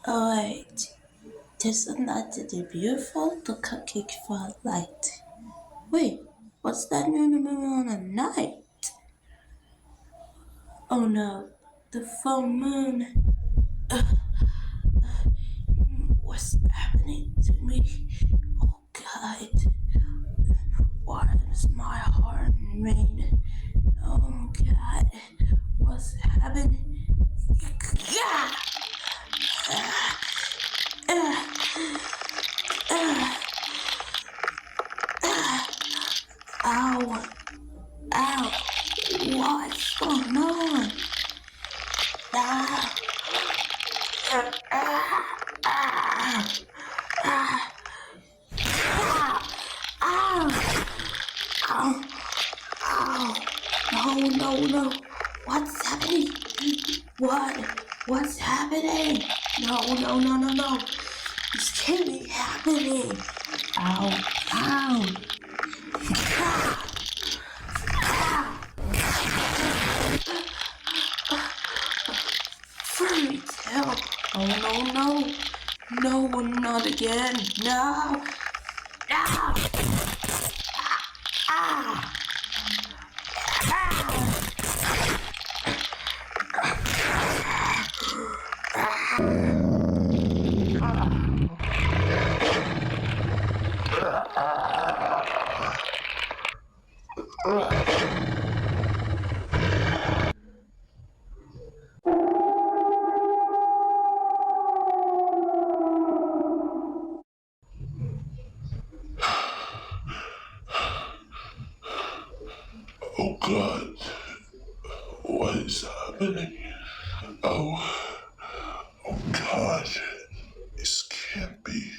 Oh wait, isn't that the beautiful to kick for light? Wait, what's that new moon on a night? Oh no, the full moon. What's happening to me? Oh God, why is my heart made? Oh God, what's happening? Yeah! Ow! Ow! What's going on? Ah! Ow! Ow! Ow! No! No! No! What's happening? What? What's happening? No! No! No! No! No! This can't be happening! Ow! Ow! Fairy tale! Oh no! No! No! Not again! No! No! Ah! Oh God, what is happening? Oh, oh God, this can't be.